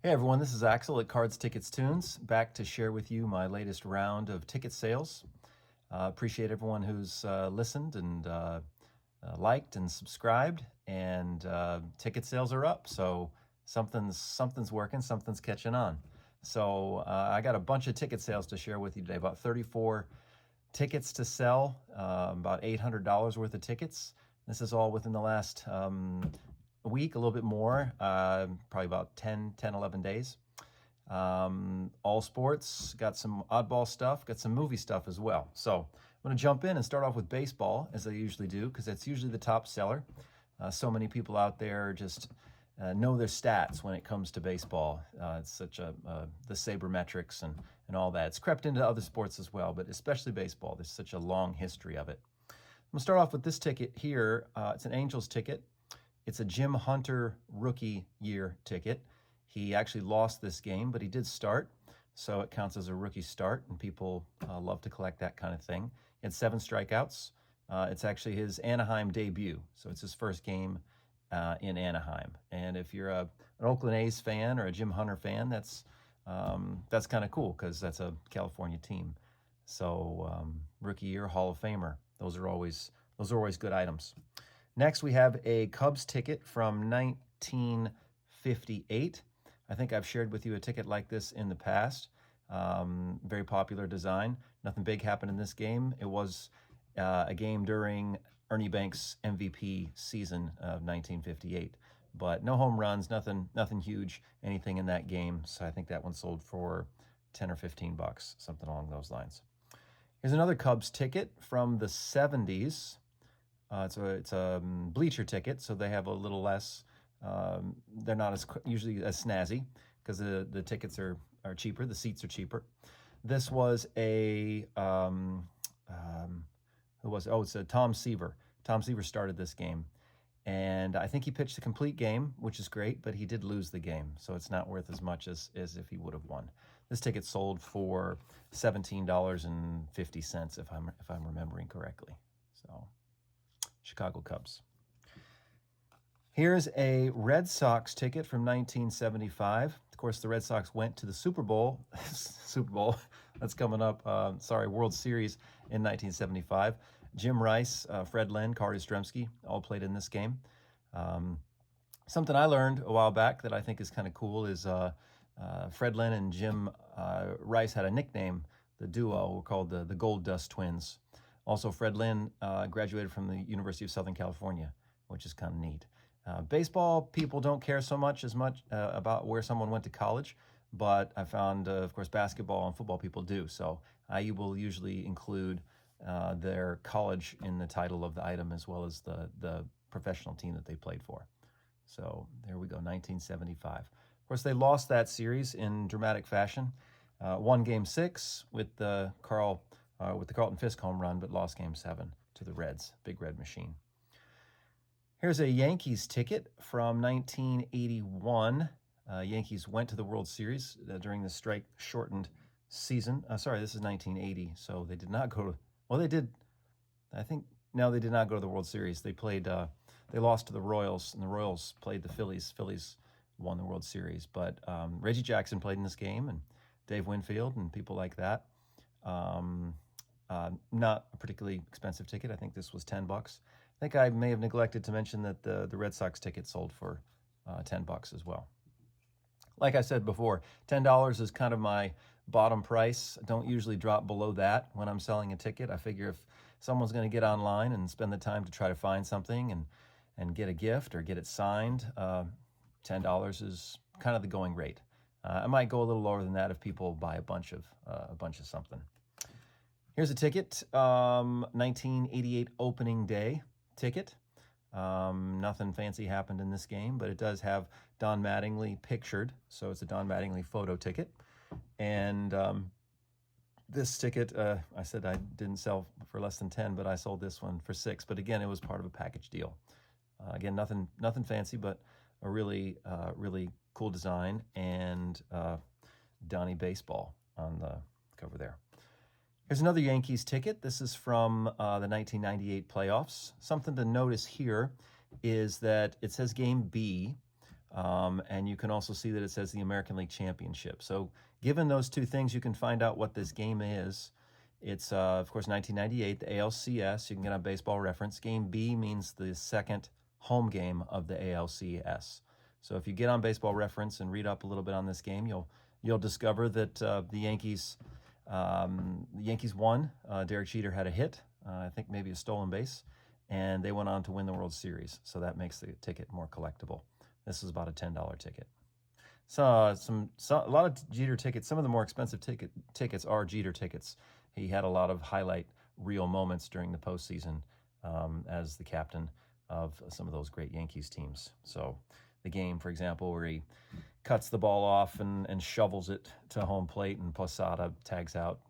Hey everyone, this is Axel at Cards, Tickets, Tunes, back to share with you my latest round of ticket sales. Appreciate everyone who's listened and liked and subscribed, and ticket sales are up, so something's working, something's catching on. So I got a bunch of ticket sales to share with you today, about 34 tickets to sell, about $800 worth of tickets. This is all within the last week, a little bit more, probably about 11 days. All sports, got some oddball stuff, got some movie stuff as well. So I'm going to jump in and start off with baseball, as I usually do, because that's usually the top seller. So many people out there just know their stats when it comes to baseball. It's such the sabermetrics and all that. It's crept into other sports as well, but especially baseball. There's such a long history of it. I'm going to start off with this ticket here. It's an Angels ticket. It's a Jim Hunter rookie year ticket. He actually lost this game, but he did start, so it counts as a rookie start, and people love to collect that kind of thing. He had 7 strikeouts. It's actually his Anaheim debut, so it's his first game in Anaheim. And if you're an Oakland A's fan or a Jim Hunter fan, that's kind of cool because that's a California team. So rookie year, Hall of Famer. Those are always good items. Next, we have a Cubs ticket from 1958. I think I've shared with you a ticket like this in the past. Very popular design. Nothing big happened in this game. It was a game during Ernie Banks' MVP season of 1958. But no home runs, nothing huge, anything in that game. So I think that one sold for 10 or 15 bucks, something along those lines. Here's another Cubs ticket from the 70s. It's a bleacher ticket, so they have a little less. They're not usually as snazzy because the tickets are cheaper. The seats are cheaper. This was a who was? Oh, it's a Tom Seaver. Tom Seaver started this game, and I think he pitched the complete game, which is great. But he did lose the game, so it's not worth as much as if he would have won. This ticket sold for $17.50, if I'm remembering correctly. So. Chicago Cubs. Here's a Red Sox ticket from 1975. Of course, the Red Sox went to the Super Bowl. Super Bowl, that's coming up. World Series in 1975. Jim Rice, Fred Lynn, Carter Yastrzemski all played in this game. Something I learned a while back that I think is kind of cool is Fred Lynn and Jim Rice had a nickname. The duo were called the Gold Dust Twins. Also, Fred Lynn graduated from the University of Southern California, which is kind of neat. Baseball people don't care so much about where someone went to college, but I found, of course, basketball and football people do. So I will usually include their college in the title of the item as well as the professional team that they played for. So there we go, 1975. Of course, they lost that series in dramatic fashion. Won Game 6 with the Carlton Fisk home run, but lost Game 7 to the Reds, Big Red Machine. Here's a Yankees ticket from 1981. Yankees went to the World Series during the strike-shortened season. Sorry, this is 1980, so they did not go to... Well, they did... I think... No, they did not go to the World Series. They played... they lost to the Royals, and the Royals played the Phillies. Phillies won the World Series, but Reggie Jackson played in this game, and Dave Winfield, and people like that. Not a particularly expensive ticket. I think this was 10 bucks. I think I may have neglected to mention that the Red Sox ticket sold for 10 bucks as well. Like I said before, $10 is kind of my bottom price. I don't usually drop below that when I'm selling a ticket. I figure if someone's going to get online and spend the time to try to find something and get a gift or get it signed, $10 is kind of the going rate. I might go a little lower than that if people buy a bunch of something. Here's a ticket, 1988 opening day ticket. Nothing fancy happened in this game, but it does have Don Mattingly pictured, so it's a Don Mattingly photo ticket. And this ticket, I said I didn't sell for less than 10, but I sold this one for 6. But again, it was part of a package deal. Again, nothing fancy, but a really cool design and Donnie Baseball on the cover there. Here's another Yankees ticket. This is from the 1998 playoffs. Something to notice here is that it says Game B, And you can also see that it says the American League Championship. So given those two things, you can find out what this game is. It's, of course, 1998, the ALCS. You can get on Baseball Reference. Game B means the second home game of the ALCS. So if you get on Baseball Reference and read up a little bit on this game, you'll discover that the Yankees won. Derek Jeter had a hit, I think maybe a stolen base, and they went on to win the World Series. So that makes the ticket more collectible. This is about a $10 ticket. So a lot of Jeter tickets. Some of the more expensive tickets are Jeter tickets. He had a lot of highlight reel moments during the postseason as the captain of some of those great Yankees teams. So the game, for example, where he cuts the ball off and shovels it to home plate, and Posada tags out,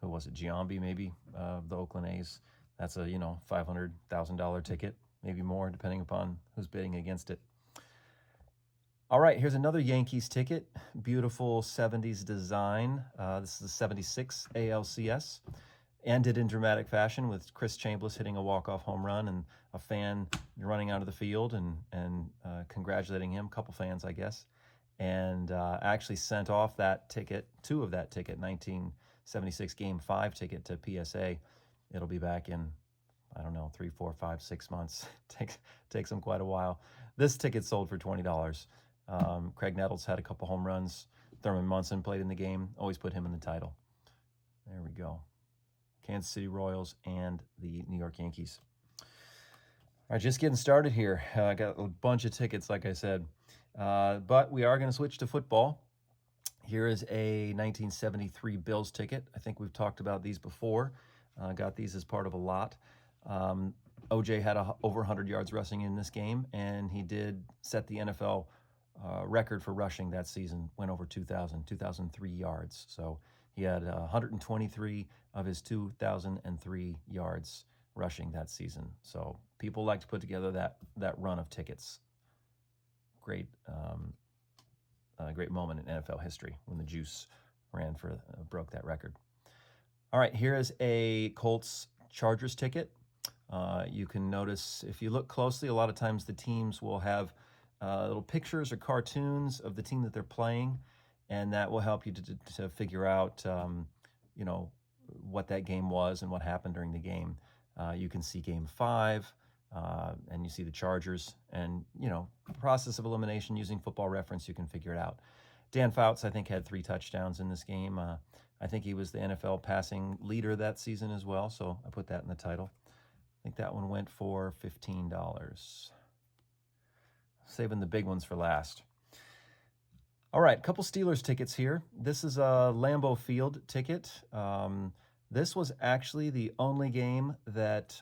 who was it, Giambi maybe, the Oakland A's. That's a $500,000 ticket, maybe more, depending upon who's bidding against it. All right, here's another Yankees ticket. Beautiful 70s design. This is the 76 ALCS. Ended in dramatic fashion with Chris Chambliss hitting a walk-off home run and a fan running out of the field and congratulating him, a couple fans, I guess. And actually sent off that ticket, two of that ticket, 1976 Game 5 ticket to PSA. It'll be back in, I don't know, 3, 4, 5, 6 months. Takes them quite a while. This ticket sold for $20. Craig Nettles had a couple home runs. Thurman Munson played in the game. Always put him in the title. There we go. Kansas City Royals and the New York Yankees. All right, just getting started here. I got a bunch of tickets, like I said. But we are going to switch to football. Here is a 1973 Bills ticket. I think we've talked about these before. Got these as part of a lot. OJ had over 100 yards rushing in this game, and he did set the NFL record for rushing that season, went over 2,003 yards. So he had 123 of his 2,003 yards rushing that season. So people like to put together that run of tickets. Great moment in NFL history when the Juice broke that record. All right, here is a Colts Chargers ticket. You can notice, if you look closely, a lot of times the teams will have little pictures or cartoons of the team that they're playing, and that will help you to figure out, what that game was and what happened during the game. You can see Game 5, and you see the Chargers, and, process of elimination using Football Reference, you can figure it out. Dan Fouts, I think, had 3 touchdowns in this game. I think he was the NFL passing leader that season as well, so I put that in the title. I think that one went for $15. Saving the big ones for last. All right, a couple Steelers tickets here. This is a Lambeau Field ticket. This was actually the only game that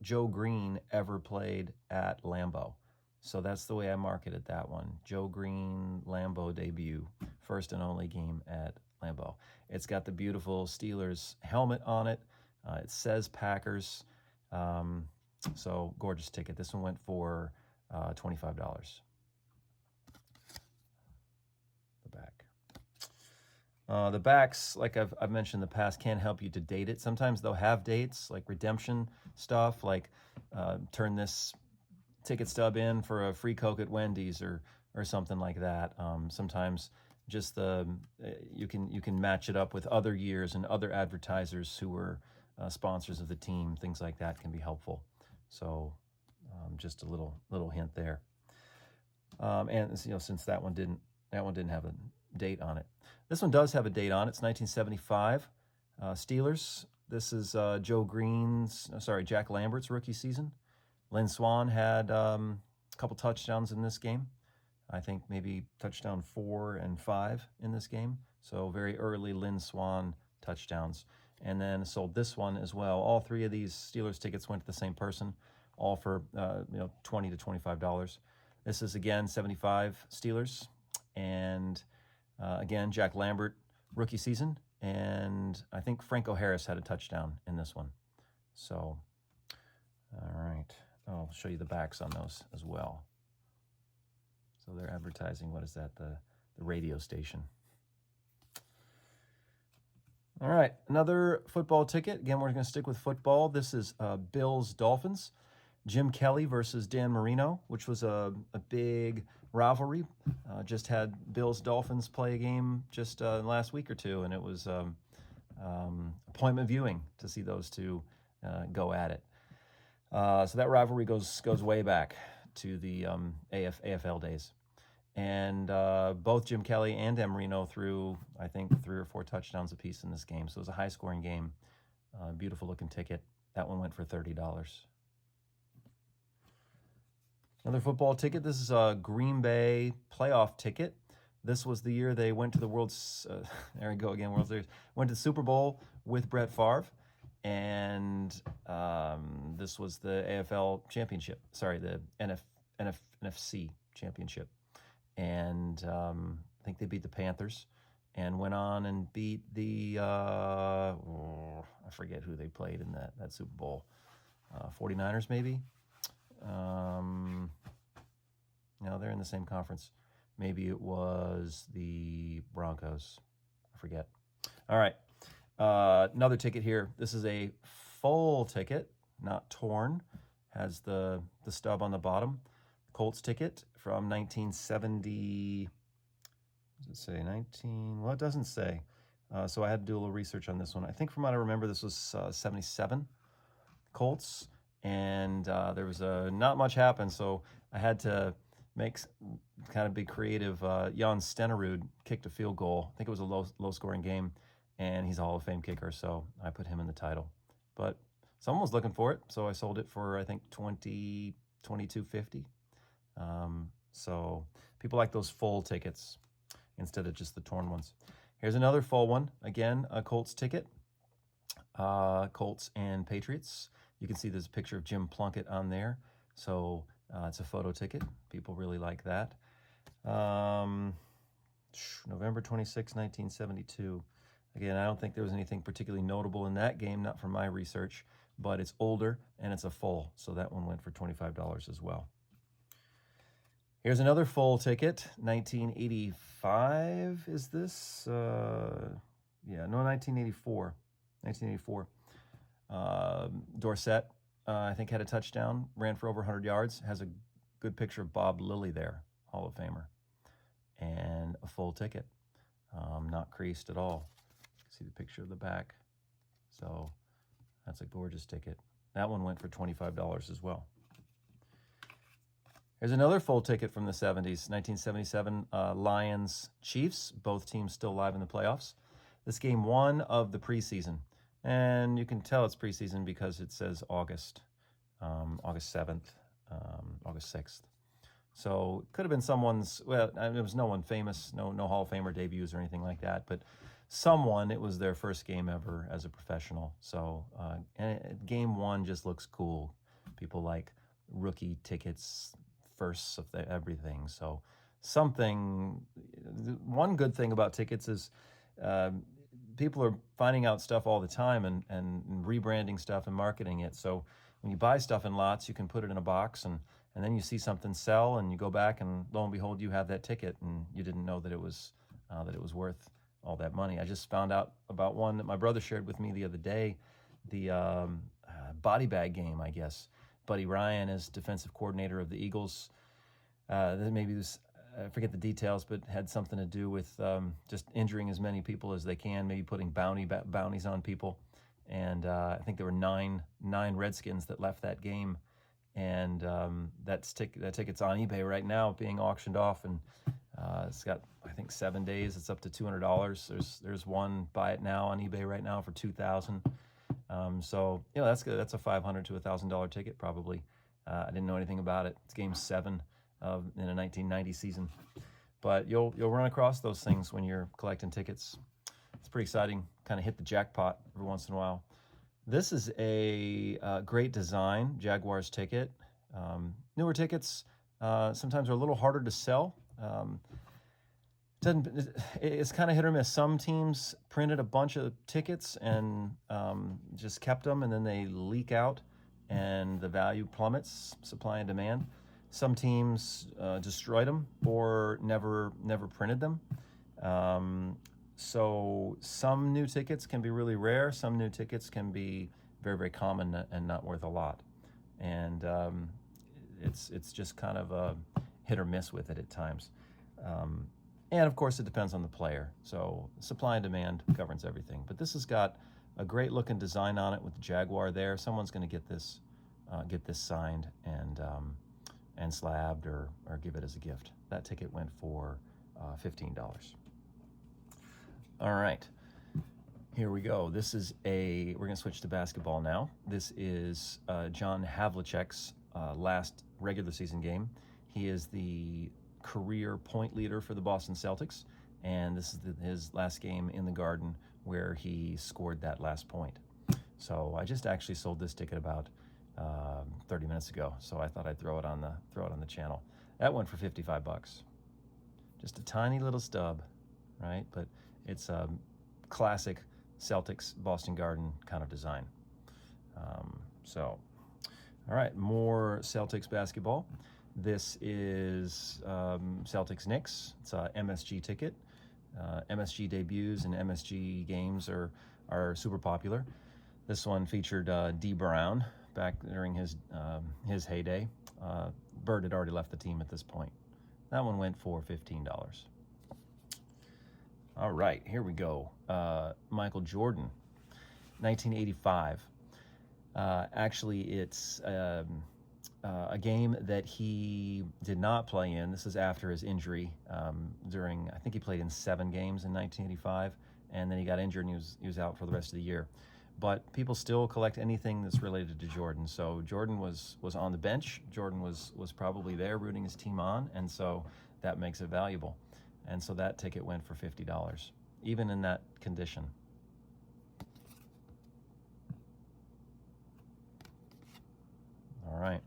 Joe Green ever played at Lambeau. So that's the way I marketed that one. Joe Green Lambeau debut, first and only game at Lambeau. It's got the beautiful Steelers helmet on it. It says Packers. So gorgeous ticket. This one went for $25. The back. The backs, like I've mentioned in the past, can help you to date it. Sometimes they'll have dates, like redemption stuff, like turn this ticket stub in for a free Coke at Wendy's or something like that. Sometimes just you can match it up with other years and other advertisers who were sponsors of the team. Things like that can be helpful. So just a little hint there. And since that one didn't have a date on it. This one does have a date on it. It's 1975. Steelers. This is Jack Lambert's rookie season. Lynn Swann had a couple touchdowns in this game. I think maybe touchdown 4 and 5 in this game. So very early Lynn Swann touchdowns. And then sold this one as well. All 3 of these Steelers tickets went to the same person, all for $20 to $25. This is again 75 Steelers, and again Jack Lambert rookie season, and I think Franco Harris had a touchdown in this one. So, all right, I'll show you the backs on those as well. So they're advertising, what is that, the radio station. All right, another football ticket. Again, we're going to stick with football. This is Bills-Dolphins. Jim Kelly versus Dan Marino, which was a big rivalry. Just had Bills Dolphins play a game just last week or two, and it was appointment viewing to see those two go at it. So that rivalry goes way back to the AFL days. And both Jim Kelly and Dan Marino threw, I think, 3 or 4 touchdowns apiece in this game. So it was a high-scoring game. Beautiful looking ticket. That one went for $30. Another football ticket. This is a Green Bay playoff ticket. This was the year they went to the there we go again, World Series. Went to the Super Bowl with Brett Favre. And this was the AFL championship. Sorry, the NFC championship. And I think they beat the Panthers and went on and beat the, I forget who they played in that Super Bowl. 49ers maybe? No, they're in the same conference. Maybe it was the Broncos. I forget. All right. Another ticket here. This is a full ticket, not torn. Has the stub on the bottom. Colts ticket from 1970. Does it say 19? Well, it doesn't say. So I had to do a little research on this one. I think from what I remember, this was 77 Colts. And there was not much happened, so I had to kind of be creative. Jan Stenerud kicked a field goal. I think it was a low-scoring game, and he's a Hall of Fame kicker, so I put him in the title. But someone was looking for it, so I sold it for, I think, $22.50. So people like those full tickets instead of just the torn ones. Here's another full one. Again, a Colts ticket. Colts and Patriots. You can see there's a picture of Jim Plunkett on there. So it's a photo ticket. People really like that. November 26, 1972. Again, I don't think there was anything particularly notable in that game, not from my research, but it's older and it's a full. So that one went for $25 as well. Here's another full ticket, 1985 is this? Yeah, no, 1984. 1984. Dorsett, I think, had a touchdown, ran for over 100 yards, has a good picture of Bob Lilly there, Hall of Famer, and a full ticket, not creased at all. See the picture of the back. So that's a gorgeous ticket. That one went for $25 as well. Here's another full ticket from the 70s, 1977, Lions Chiefs, both teams still live in the playoffs. This game 1 of the preseason. And you can tell it's preseason because it says August 7th, August 6th. So it could have been someone's, well, there was no one famous, no Hall of Famer debuts or anything like that, but someone, it was their first game ever as a professional. So and game 1 just looks cool. People like rookie tickets, firsts of everything. So one good thing about tickets is people are finding out stuff all the time and rebranding stuff and marketing it. So when you buy stuff in lots, you can put it in a box and then you see something sell and you go back and lo and behold, you have that ticket and you didn't know that it was worth all that money. I just found out about one that my brother shared with me the other day, the body bag game, I guess. Buddy Ryan is defensive coordinator of the Eagles. Maybe this, I forget the details, but had something to do with just injuring as many people as they can, maybe putting bounties on people. And I think there were nine Redskins that left that game. And that ticket's on eBay right now, being auctioned off, and it's got, I think, 7 days. It's up to $200. There's one, buy it now on eBay right now for $2,000. So that's good. That's a $500 to $1,000 ticket probably. I didn't know anything about it. It's game 7 in a 1990 season, but you'll run across those things when you're collecting tickets. It's pretty exciting. Kind of hit the jackpot every once in a while. This is a great design Jaguars ticket. Newer tickets sometimes are a little harder to sell. It's kind of hit or miss. Some teams printed a bunch of tickets and just kept them, and then they leak out and the value plummets, supply and demand. Some teams destroyed them or never printed them. So some new tickets can be really rare. Some new tickets can be very, very common and not worth a lot. and it's just kind of a hit or miss with it at times. And of course, it depends on the player. So supply and demand governs everything. But this has got a great looking design on it with the Jaguar there. Someone's going to get this signed and slabbed or give it as a gift. That ticket went for $15. All right, here we go. This is we're going to switch to basketball now. This is John Havlicek's last regular season game. He is the career point leader for the Boston Celtics, and this is his last game in the Garden where he scored that last point. So I just actually sold this ticket about 30 minutes ago, so I thought I'd throw it on the channel. That went for $55. Just a tiny little stub, right? But it's a classic Celtics Boston Garden kind of design. So, all right, more Celtics basketball. This is Celtics Knicks. It's a MSG ticket. MSG debuts and MSG games are super popular. This one featured D. Brown back during his heyday. Bird had already left the team at this point. That one went for $15. All right, here we go. Michael Jordan, 1985. Actually, it's a game that he did not play in. This is after his injury I think he played in 7 games in 1985, and then he got injured and he was out for the rest of the year. But people still collect anything that's related to Jordan. So Jordan was on the bench. Jordan was probably there rooting his team on, and so that makes it valuable. And so that ticket went for $50, even in that condition. All right.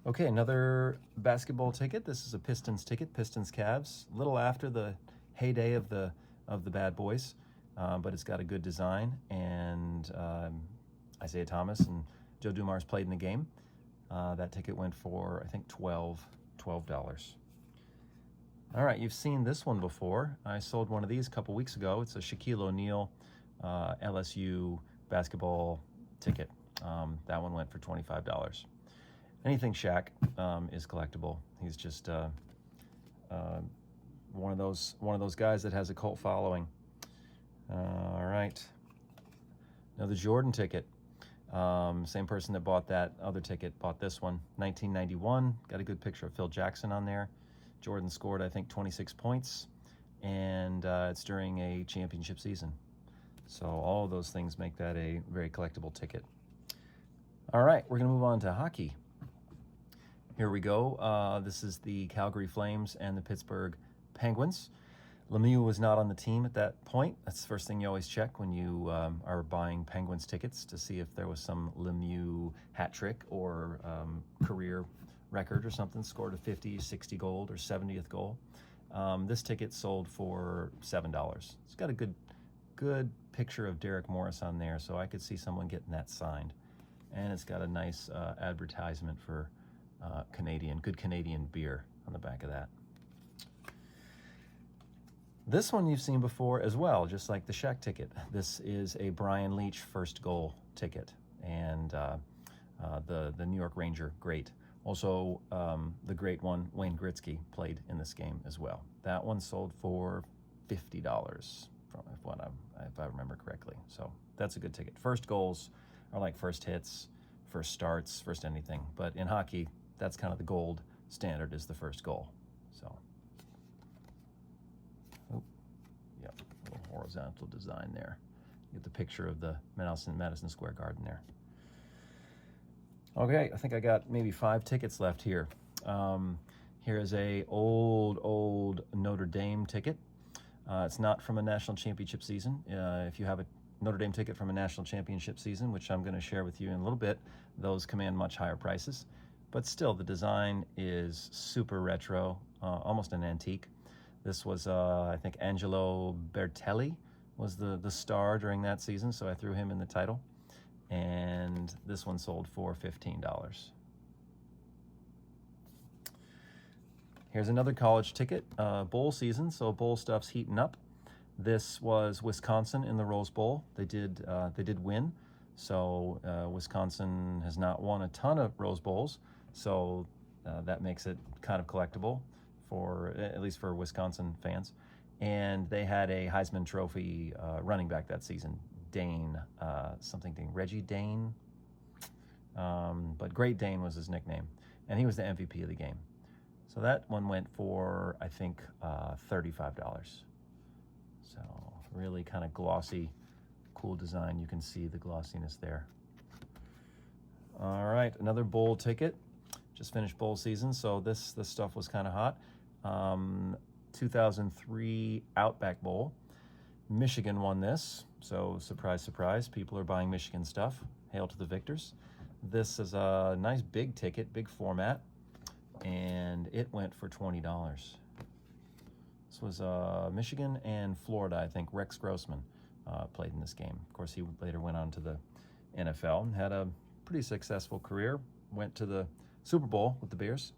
Okay, another basketball ticket. This is a Pistons ticket, Pistons Cavs. A little after the heyday of the bad boys, but it's got a good design. And Isaiah Thomas and Joe Dumars played in the game. That ticket went for, I think, $12. All right, you've seen this one before. I sold one of these a couple weeks ago. It's a Shaquille O'Neal LSU basketball ticket. That one went for $25. Anything Shaq is collectible. He's just one of those guys that has a cult following. All right, another Jordan ticket. Same person that bought that other ticket bought this one. 1991. Got a good picture of Phil Jackson on there. Jordan scored, I think, 26 points, and it's during a championship season. So all of those things make that a very collectible ticket. All right, we're going to move on to hockey. Here we go. This is the Calgary Flames and the Pittsburgh Penguins. Lemieux was not on the team at that point. That's the first thing you always check when you are buying Penguins tickets, to see if there was some Lemieux hat trick or career record or something, scored a 50, 60 goal or 70th goal. This ticket sold for $7. It's got a good picture of Derek Morris on there, so I could see someone getting that signed. And it's got a nice advertisement for good Canadian beer on the back of that. This one you've seen before as well, just like the Shaq ticket. This is a Brian Leetch first goal ticket, and the New York Ranger great. Also, the great one, Wayne Gretzky, played in this game as well. That one sold for $50, if I remember correctly. So that's a good ticket. First goals are like first hits, first starts, first anything. But in hockey, that's kind of the gold standard, is the first goal. So, yeah, a little horizontal design there. You get the picture of the Madison Square Garden there. Okay, I think I got maybe 5 tickets left here. Here is a old Notre Dame ticket. It's not from a national championship season. If you have a Notre Dame ticket from a national championship season, which I'm going to share with you in a little bit, those command much higher prices. But still, the design is super retro, almost an antique. This was, I think, Angelo Bertelli was the star during that season, so I threw him in the title. And this one sold for $15. Here's another college ticket, bowl season, so bowl stuff's heating up. This was Wisconsin in the Rose Bowl. They did win, So Wisconsin has not won a ton of Rose Bowls, so that makes it kind of collectible for, at least for Wisconsin fans. And they had a Heisman Trophy running back that season, Dane, Reggie Dane, but Great Dane was his nickname, and he was the MVP of the game. So that one went for, I think, $35. So really kind of glossy, cool design. You can see the glossiness there. All right, another bowl ticket. Just finished bowl season, so this stuff was kind of hot. 2003 Outback Bowl. Michigan won this, so surprise, surprise, people are buying Michigan stuff. Hail to the victors. This is a nice big ticket, big format, and it went for $20. This was Michigan and Florida, I think. Rex Grossman played in this game. Of course, he later went on to the NFL and had a pretty successful career. Went to the Super Bowl with the Bears.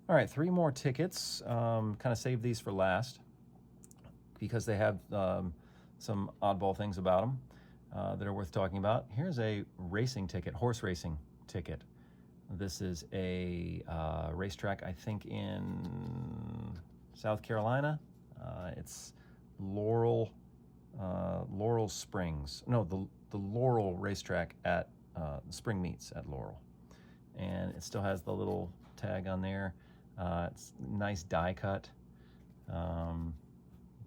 All right, 3 more tickets. Kind of saved these for last because they have some oddball things about them that are worth talking about. Here's a racing ticket, horse racing ticket. This is a racetrack, I think, in South Carolina. It's Laurel Springs. No, the Laurel racetrack at Spring Meets at Laurel. And it still has the little tag on there. It's nice die cut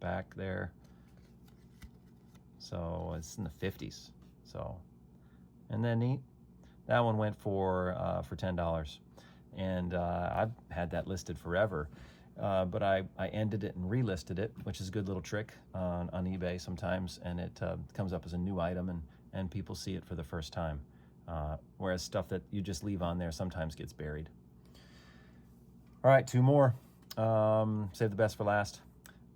back there. So it's in the 50s. So, and then neat. That one went for $10, and I've had that listed forever. But I ended it and relisted it, which is a good little trick on eBay sometimes, and it comes up as a new item, and people see it for the first time. Whereas stuff that you just leave on there sometimes gets buried. All right, 2 more. Save the best for last.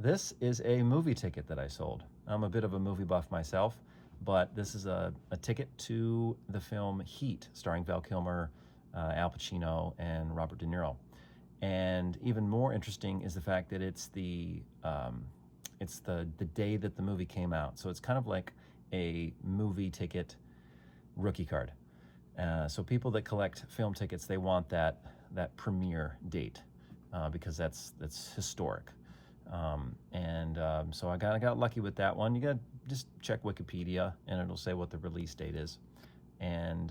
This is a movie ticket that I sold. I'm a bit of a movie buff myself, but this is a ticket to the film Heat, starring Val Kilmer, Al Pacino, and Robert De Niro. And even more interesting is the fact that it's the day that the movie came out. So it's kind of like a movie ticket rookie card. So people that collect film tickets, they want that premiere date because that's historic. So I got lucky with that one. You got to just check Wikipedia, and it'll say what the release date is. And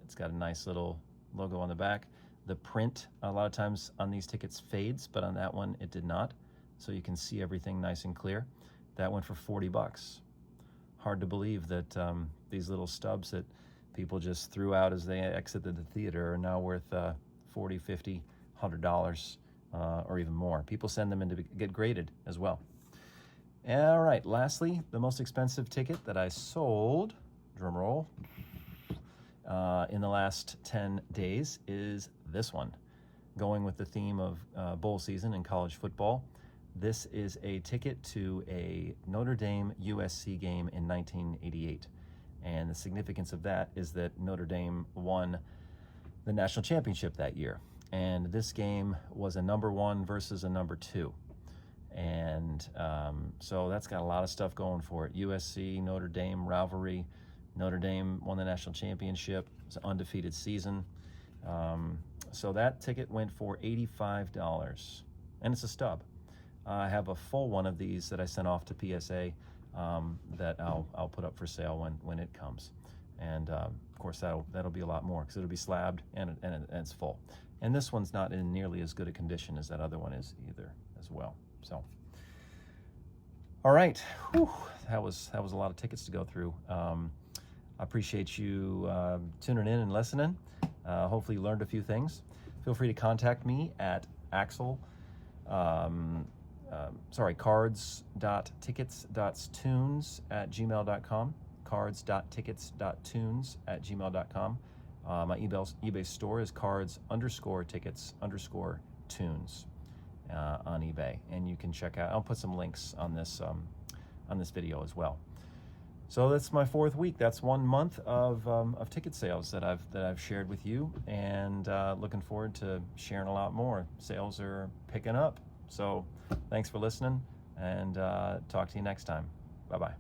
it's got a nice little logo on the back. The print, a lot of times on these tickets, fades, but on that one, it did not. So you can see everything nice and clear. That went for $40. Hard to believe that these little stubs that people just threw out as they exited the theater are now worth $40, $50, $100, or even more. People send them in to get graded as well. All right, lastly, the most expensive ticket that I sold, drum roll, in the last 10 days is this one. Going with the theme of bowl season and college football, this is a ticket to a Notre Dame USC game in 1988. And the significance of that is that Notre Dame won the national championship that year. And this game was a number 1 versus a number 2. And so that's got a lot of stuff going for it. USC, Notre Dame rivalry. Notre Dame won the national championship. It was an undefeated season. So that ticket went for $85. And it's a stub. I have a full one of these that I sent off to PSA that I'll put up for sale when it comes. And of course that'll be a lot more because it'll be slabbed and it's full. And this one's not in nearly as good a condition as that other one is either as well. So, all right, whew, that was a lot of tickets to go through. I appreciate you tuning in and listening. Hopefully you learned a few things. Feel free to contact me at cards.tickets.tunes@gmail.com, cards.tickets.tunes@gmail.com. My eBay store is cards_tickets_tunes on eBay, and you can check out. I'll put some links on this video as well. So that's my 4th week. That's 1 month of ticket sales that I've shared with you, and looking forward to sharing a lot more. Sales are picking up. So thanks for listening, and talk to you next time. Bye-bye.